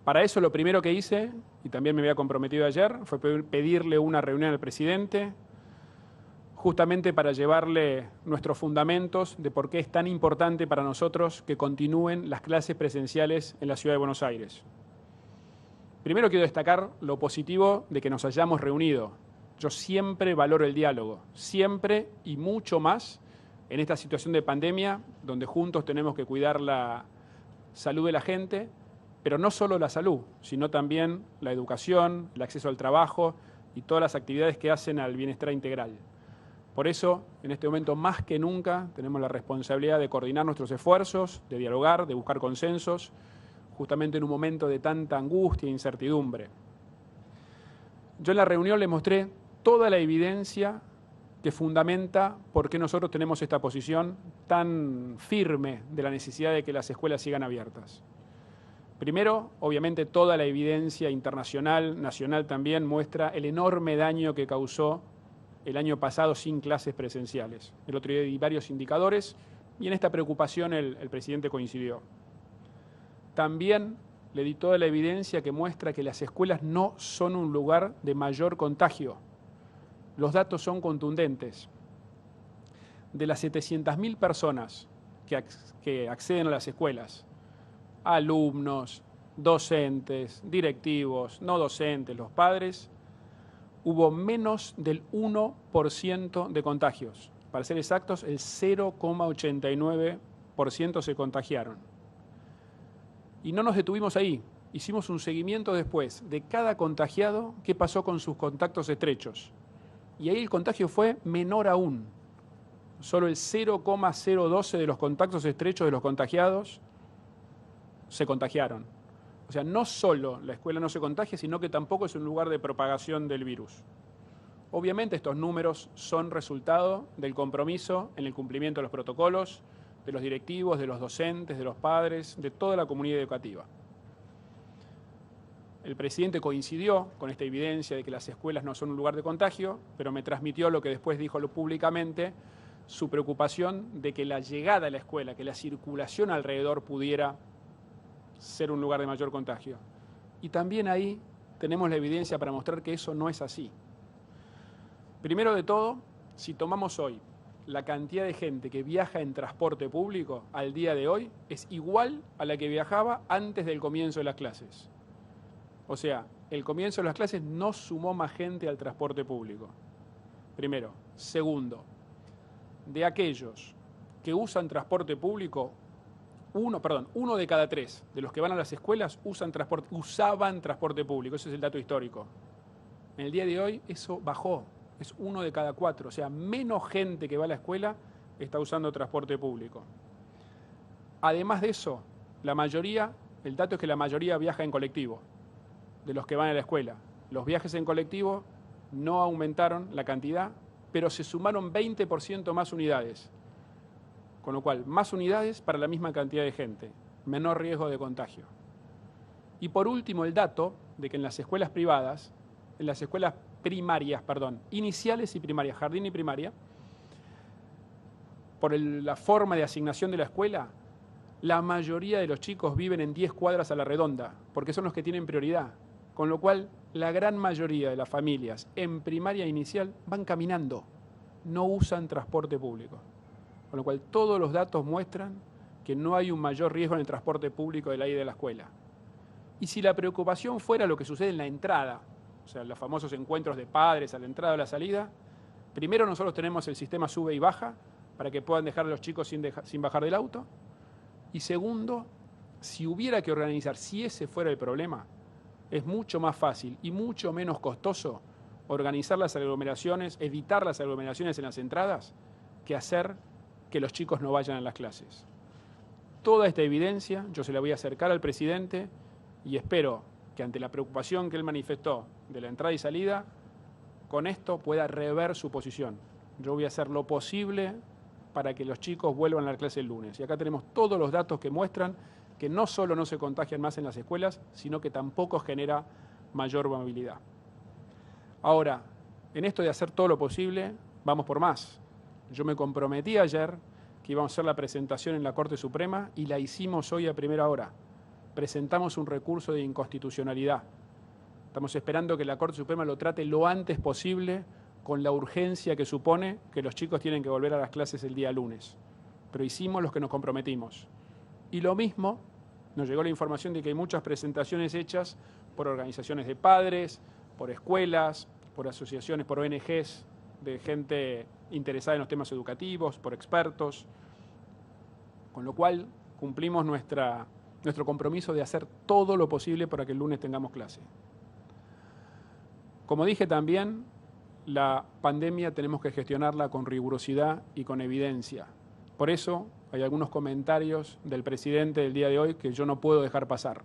Para eso lo primero que hice, y también me había comprometido ayer, fue pedirle una reunión al presidente, justamente para llevarle nuestros fundamentos de por qué es tan importante para nosotros que continúen las clases presenciales en la Ciudad de Buenos Aires. Primero quiero destacar lo positivo de que nos hayamos reunido. Yo siempre valoro el diálogo, siempre y mucho más en esta situación de pandemia, donde juntos tenemos que cuidar la salud de la gente, pero no solo la salud, sino también la educación, el acceso al trabajo y todas las actividades que hacen al bienestar integral. Por eso, en este momento más que nunca, tenemos la responsabilidad de coordinar nuestros esfuerzos, de dialogar, de buscar consensos, justamente en un momento de tanta angustia e incertidumbre. Yo en la reunión le mostré toda la evidencia que fundamenta por qué nosotros tenemos esta posición tan firme de la necesidad de que las escuelas sigan abiertas. Primero, obviamente, toda la evidencia internacional, nacional también, muestra el enorme daño que causó el año pasado sin clases presenciales. El otro día di varios indicadores y en esta preocupación el presidente coincidió. También le di toda la evidencia que muestra que las escuelas no son un lugar de mayor contagio. Los datos son contundentes. De las 700.000 personas que acceden a las escuelas, alumnos, docentes, directivos, no docentes, los padres, hubo menos del 1% de contagios. Para ser exactos, el 0,89% se contagiaron. Y no nos detuvimos ahí. Hicimos un seguimiento después de cada contagiado, qué pasó con sus contactos estrechos. Y ahí el contagio fue menor aún. Solo el 0,012 de los contactos estrechos de los contagiados se contagiaron. O sea, no solo la escuela no se contagia, sino que tampoco es un lugar de propagación del virus. Obviamente estos números son resultado del compromiso en el cumplimiento de los protocolos, de los directivos, de los docentes, de los padres, de toda la comunidad educativa. El presidente coincidió con esta evidencia de que las escuelas no son un lugar de contagio, pero me transmitió lo que después dijo públicamente, su preocupación de que la llegada a la escuela, que la circulación alrededor pudiera ser un lugar de mayor contagio. Y también ahí tenemos la evidencia para mostrar que eso no es así. Primero de todo, si tomamos hoy la cantidad de gente que viaja en transporte público al día de hoy es igual a la que viajaba antes del comienzo de las clases. O sea, el comienzo de las clases no sumó más gente al transporte público. Primero. Segundo, de aquellos que usan transporte público, uno de cada 3 de los que van a las escuelas usaban transporte público. Ese es el dato histórico. En el día de hoy eso bajó. Es 1 de cada 4. O sea, menos gente que va a la escuela está usando transporte público. Además de eso, el dato es que la mayoría viaja en colectivo, de los que van a la escuela. Los viajes en colectivo no aumentaron la cantidad, pero se sumaron 20% más unidades. Con lo cual, más unidades para la misma cantidad de gente, menor riesgo de contagio. Y por último, el dato de que en las escuelas primarias, iniciales y primarias, jardín y primaria, por la forma de asignación de la escuela, la mayoría de los chicos viven en 10 cuadras a la redonda, porque son los que tienen prioridad. Con lo cual, la gran mayoría de las familias en primaria inicial van caminando, no usan transporte público. Con lo cual, todos los datos muestran que no hay un mayor riesgo en el transporte público de la ida de la escuela. Y si la preocupación fuera lo que sucede en la entrada, o sea, los famosos encuentros de padres a la entrada o a la salida, primero nosotros tenemos el sistema sube y baja para que puedan dejar a los chicos sin bajar del auto. Y segundo, si hubiera que organizar, si ese fuera el problema, es mucho más fácil y mucho menos costoso organizar las aglomeraciones, evitar las aglomeraciones en las entradas, que hacer que los chicos no vayan a las clases. Toda esta evidencia yo se la voy a acercar al presidente y espero que ante la preocupación que él manifestó de la entrada y salida, con esto pueda rever su posición. Yo voy a hacer lo posible para que los chicos vuelvan a la clase el lunes. Y acá tenemos todos los datos que muestran que no solo no se contagian más en las escuelas, sino que tampoco genera mayor movilidad. Ahora, en esto de hacer todo lo posible, vamos por más. Yo me comprometí ayer que íbamos a hacer la presentación en la Corte Suprema y la hicimos hoy a primera hora. presentamos un recurso de inconstitucionalidad. Estamos esperando que la Corte Suprema lo trate lo antes posible con la urgencia que supone que los chicos tienen que volver a las clases el día lunes. Pero hicimos lo que nos comprometimos. Y lo mismo, nos llegó la información de que hay muchas presentaciones hechas por organizaciones de padres, por escuelas, por asociaciones, por ONGs, de gente interesada en los temas educativos, por expertos, con lo cual cumplimos nuestro compromiso de hacer todo lo posible para que el lunes tengamos clase. Como dije también, la pandemia tenemos que gestionarla con rigurosidad y con evidencia. Por eso hay algunos comentarios del presidente del día de hoy que yo no puedo dejar pasar.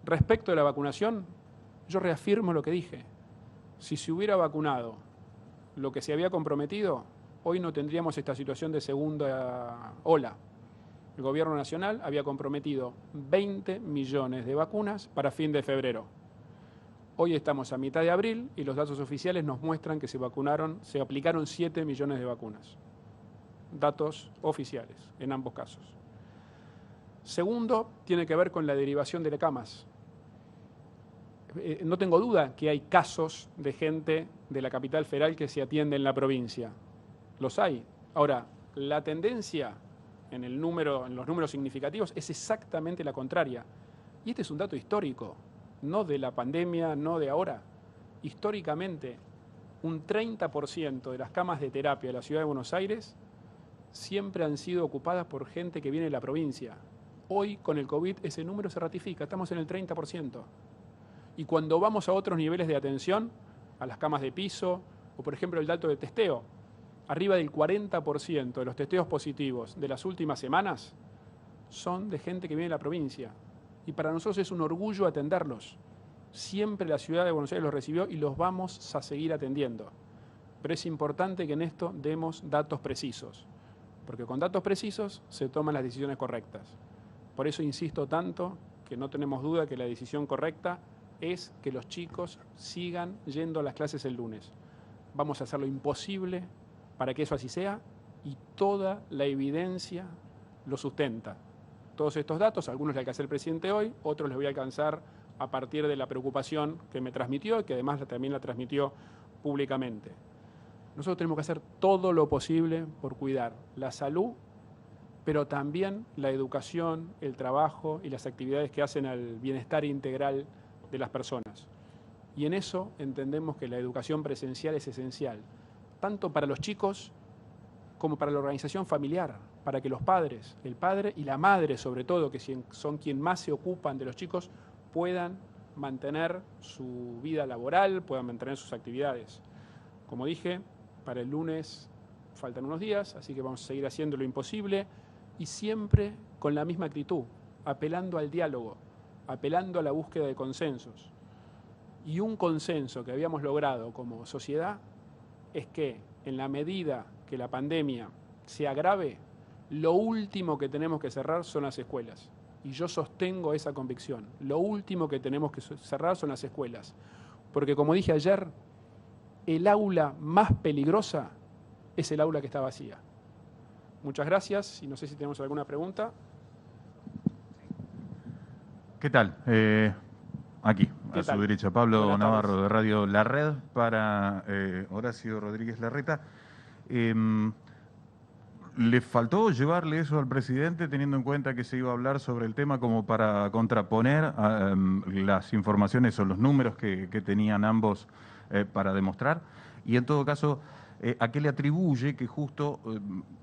Respecto de la vacunación, yo reafirmo lo que dije. Si se hubiera vacunado lo que se había comprometido, hoy no tendríamos esta situación de segunda ola. El Gobierno Nacional había comprometido 20 millones de vacunas para fin de febrero. Hoy estamos a mitad de abril y los datos oficiales nos muestran que se aplicaron 7 millones de vacunas. Datos oficiales en ambos casos. Segundo, tiene que ver con la derivación de camas. No tengo duda que hay casos de gente de la capital federal que se atiende en la provincia. Los hay. Ahora, la tendencia en los números significativos es exactamente la contraria. Y este es un dato histórico. No de la pandemia, no de ahora. Históricamente, un 30% de las camas de terapia de la Ciudad de Buenos Aires siempre han sido ocupadas por gente que viene de la provincia. Hoy, con el COVID, ese número se ratifica, estamos en el 30%. Y cuando vamos a otros niveles de atención, a las camas de piso, o por ejemplo el dato de testeo, arriba del 40% de los testeos positivos de las últimas semanas son de gente que viene de la provincia. Y para nosotros es un orgullo atenderlos. Siempre la Ciudad de Buenos Aires los recibió y los vamos a seguir atendiendo. Pero es importante que en esto demos datos precisos, porque con datos precisos se toman las decisiones correctas. Por eso insisto tanto que no tenemos duda que la decisión correcta es que los chicos sigan yendo a las clases el lunes. Vamos a hacer lo imposible para que eso así sea y toda la evidencia lo sustenta. Todos estos datos, algunos le alcancé al presidente hoy, otros les voy a alcanzar a partir de la preocupación que me transmitió y que además también la transmitió públicamente. Nosotros tenemos que hacer todo lo posible por cuidar la salud, pero también la educación, el trabajo y las actividades que hacen al bienestar integral de las personas. Y en eso entendemos que la educación presencial es esencial, tanto para los chicos como para la organización familiar, para que los padres, el padre y la madre sobre todo, que son quienes más se ocupan de los chicos, puedan mantener su vida laboral, puedan mantener sus actividades. Como dije, para el lunes faltan unos días, así que vamos a seguir haciendo lo imposible y siempre con la misma actitud, apelando al diálogo, apelando a la búsqueda de consensos. Y un consenso que habíamos logrado como sociedad es que en la medida que la pandemia se agrave, lo último que tenemos que cerrar son las escuelas. Y yo sostengo esa convicción. Lo último que tenemos que cerrar son las escuelas. Porque como dije ayer, el aula más peligrosa es el aula que está vacía. Muchas gracias y no sé si tenemos alguna pregunta. ¿Qué tal? Aquí, a su derecha, Pablo Navarro de Radio La Red para Horacio Rodríguez Larreta. ¿Le faltó llevarle eso al presidente teniendo en cuenta que se iba a hablar sobre el tema como para contraponer las informaciones o los números que tenían ambos para demostrar? Y en todo caso, ¿a qué le atribuye que justo,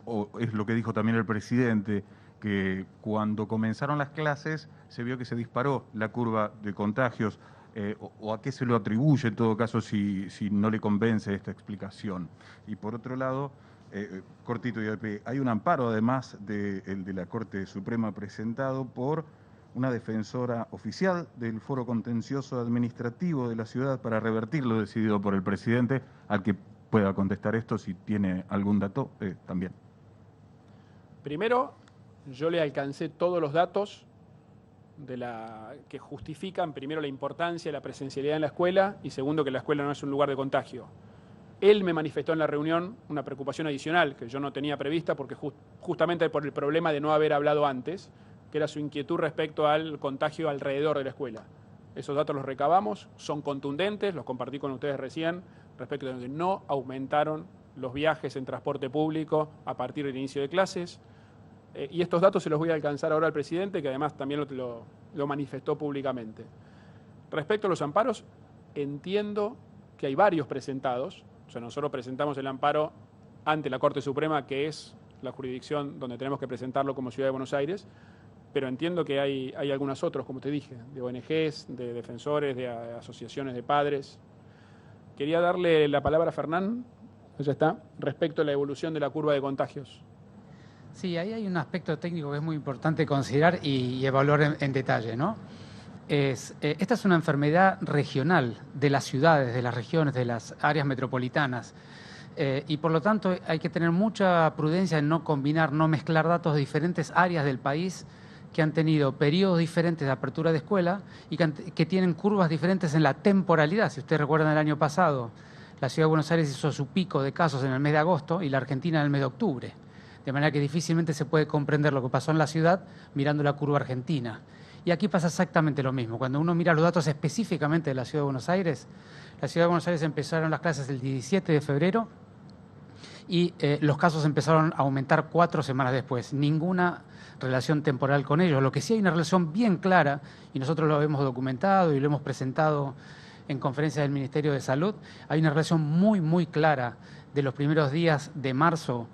o es lo que dijo también el presidente, que cuando comenzaron las clases se vio que se disparó la curva de contagios, o a qué se lo atribuye en todo caso si no le convence esta explicación? Y por otro lado, cortito y hay un amparo además el de la Corte Suprema presentado por una defensora oficial del Foro Contencioso Administrativo de la ciudad para revertir lo decidido por el presidente, al que pueda contestar esto si tiene algún dato también. Primero, yo le alcancé todos los datos que justifican, primero, la importancia de la presencialidad en la escuela y segundo, que la escuela no es un lugar de contagio. Él me manifestó en la reunión una preocupación adicional que yo no tenía prevista porque justamente por el problema de no haber hablado antes, que era su inquietud respecto al contagio alrededor de la escuela. Esos datos los recabamos, son contundentes, los compartí con ustedes recién, respecto de que no aumentaron los viajes en transporte público a partir del inicio de clases. Y estos datos se los voy a alcanzar ahora al presidente, que además también lo manifestó públicamente. Respecto a los amparos, entiendo que hay varios presentados. O sea, nosotros presentamos el amparo ante la Corte Suprema, que es la jurisdicción donde tenemos que presentarlo como Ciudad de Buenos Aires, pero entiendo que hay algunos otros, como te dije, de ONGs, de defensores, de asociaciones de padres. Quería darle la palabra a Fernán, ya está, respecto a la evolución de la curva de contagios. Sí, ahí hay un aspecto técnico que es muy importante considerar y evaluar en detalle, ¿no? Esta es una enfermedad regional de las ciudades, de las regiones, de las áreas metropolitanas. Y por lo tanto hay que tener mucha prudencia en no combinar, no mezclar datos de diferentes áreas del país que han tenido periodos diferentes de apertura de escuela y que tienen curvas diferentes en la temporalidad. Si ustedes recuerdan, el año pasado la Ciudad de Buenos Aires hizo su pico de casos en el mes de agosto y la Argentina en el mes de octubre. De manera que difícilmente se puede comprender lo que pasó en la ciudad mirando la curva argentina. Y aquí pasa exactamente lo mismo. Cuando uno mira los datos específicamente de la Ciudad de Buenos Aires, la Ciudad de Buenos Aires empezaron las clases el 17 de febrero y los casos empezaron a aumentar 4 semanas después. Ninguna relación temporal con ellos. Lo que sí hay una relación bien clara, y nosotros lo hemos documentado y lo hemos presentado en conferencias del Ministerio de Salud, hay una relación muy, muy clara de los primeros días de marzo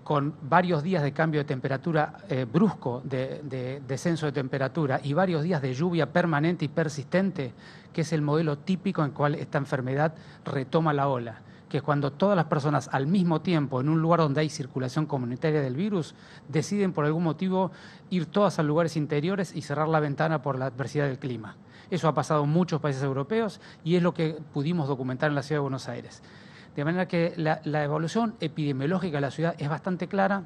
con varios días de cambio de temperatura brusco, de descenso de temperatura y varios días de lluvia permanente y persistente, que es el modelo típico en el cual esta enfermedad retoma la ola, que es cuando todas las personas al mismo tiempo, en un lugar donde hay circulación comunitaria del virus, deciden por algún motivo ir todas a lugares interiores y cerrar la ventana por la adversidad del clima. Eso ha pasado en muchos países europeos y es lo que pudimos documentar en la Ciudad de Buenos Aires. De manera que la evolución epidemiológica de la ciudad es bastante clara,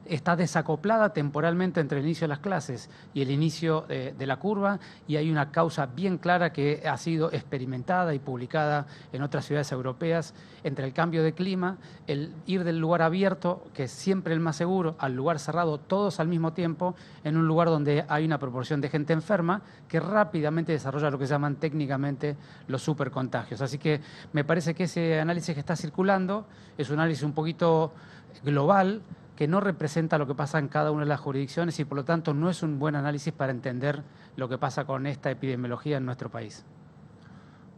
está desacoplada temporalmente entre el inicio de las clases y el inicio de la curva, y hay una causa bien clara que ha sido experimentada y publicada en otras ciudades europeas entre el cambio de clima, el ir del lugar abierto, que es siempre el más seguro, al lugar cerrado, todos al mismo tiempo, en un lugar donde hay una proporción de gente enferma que rápidamente desarrolla lo que se llaman técnicamente los supercontagios. Así que me parece que ese análisis que está circulando es un análisis un poquito global, que no representa lo que pasa en cada una de las jurisdicciones y por lo tanto no es un buen análisis para entender lo que pasa con esta epidemiología en nuestro país.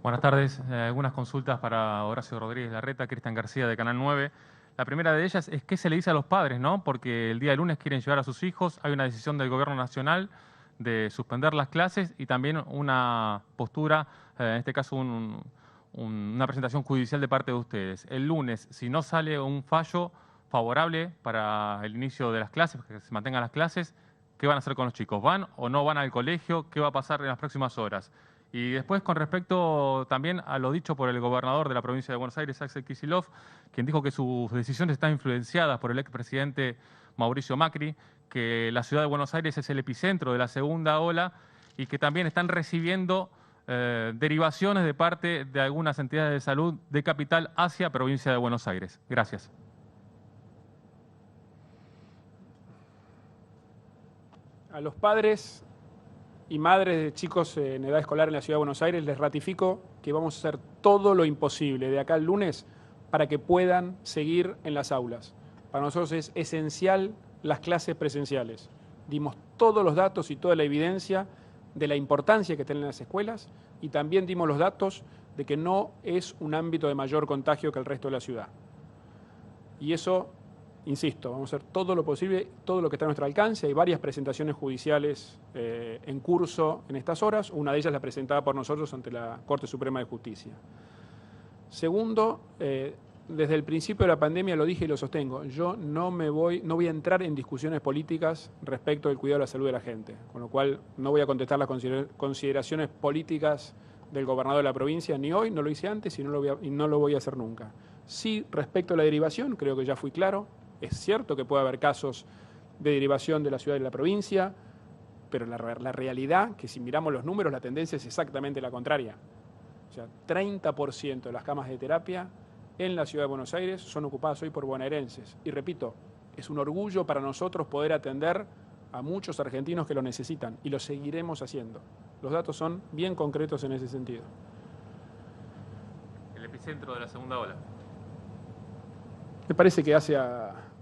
Buenas tardes. Algunas consultas para Horacio Rodríguez Larreta, Cristian García de Canal 9. La primera de ellas es qué se le dice a los padres, ¿no? Porque el día de lunes quieren llevar a sus hijos, hay una decisión del Gobierno Nacional de suspender las clases y también una postura, en este caso una presentación judicial de parte de ustedes. El lunes, si no sale un fallo favorable para el inicio de las clases, que se mantengan las clases, ¿qué van a hacer con los chicos? ¿Van o no van al colegio? ¿Qué va a pasar en las próximas horas? Y después, con respecto también a lo dicho por el gobernador de la provincia de Buenos Aires, Axel Kicillof, quien dijo que sus decisiones están influenciadas por el expresidente Mauricio Macri, que la ciudad de Buenos Aires es el epicentro de la segunda ola y que también están recibiendo derivaciones de parte de algunas entidades de salud de capital hacia provincia de Buenos Aires. Gracias. A los padres y madres de chicos en edad escolar en la Ciudad de Buenos Aires les ratifico que vamos a hacer todo lo imposible de acá al lunes para que puedan seguir en las aulas. Para nosotros es esencial las clases presenciales. Dimos todos los datos y toda la evidencia de la importancia que tienen las escuelas y también dimos los datos de que no es un ámbito de mayor contagio que el resto de la ciudad. Y eso, insisto, vamos a hacer todo lo posible, todo lo que está a nuestro alcance. Hay varias presentaciones judiciales en curso en estas horas. Una de ellas la presentada por nosotros ante la Corte Suprema de Justicia. Segundo, desde el principio de la pandemia lo dije y lo sostengo. Yo no voy a entrar en discusiones políticas respecto del cuidado de la salud de la gente. Con lo cual no voy a contestar las consideraciones políticas del gobernador de la provincia, ni hoy, no lo hice antes y no lo voy a hacer nunca. Sí, respecto a la derivación, creo que ya fui claro. Es cierto que puede haber casos de derivación de la ciudad y de la provincia, pero la realidad, que si miramos los números, la tendencia es exactamente la contraria. O sea, 30% de las camas de terapia en la Ciudad de Buenos Aires son ocupadas hoy por bonaerenses. Y repito, es un orgullo para nosotros poder atender a muchos argentinos que lo necesitan y lo seguiremos haciendo. Los datos son bien concretos en ese sentido. El epicentro de la segunda ola. Me parece que hace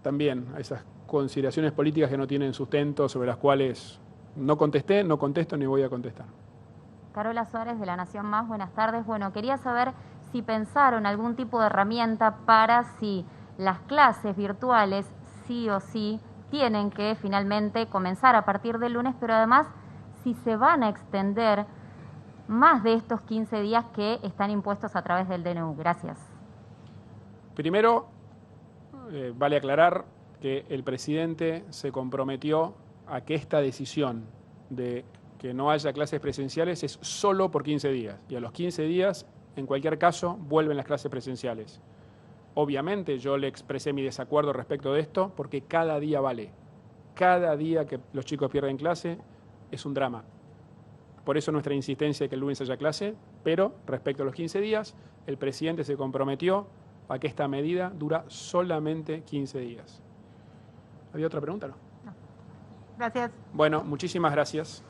también a esas consideraciones políticas que no tienen sustento, sobre las cuales no contesté, no contesto ni voy a contestar. Carola Suárez de La Nación Más, buenas tardes. Bueno, quería saber si pensaron algún tipo de herramienta para si las clases virtuales sí o sí tienen que finalmente comenzar a partir del lunes, pero además si se van a extender más de estos 15 días que están impuestos a través del DNU. Gracias. Primero, vale aclarar que el presidente se comprometió a que esta decisión de que no haya clases presenciales es solo por 15 días. Y a los 15 días, en cualquier caso, vuelven las clases presenciales. Obviamente yo le expresé mi desacuerdo respecto de esto porque cada día vale. Cada día que los chicos pierden clase es un drama. Por eso nuestra insistencia de que el lunes haya clase, pero respecto a los 15 días, el presidente se comprometió a que esta medida dura solamente 15 días. ¿Había otra pregunta, no? Gracias. Bueno, muchísimas gracias.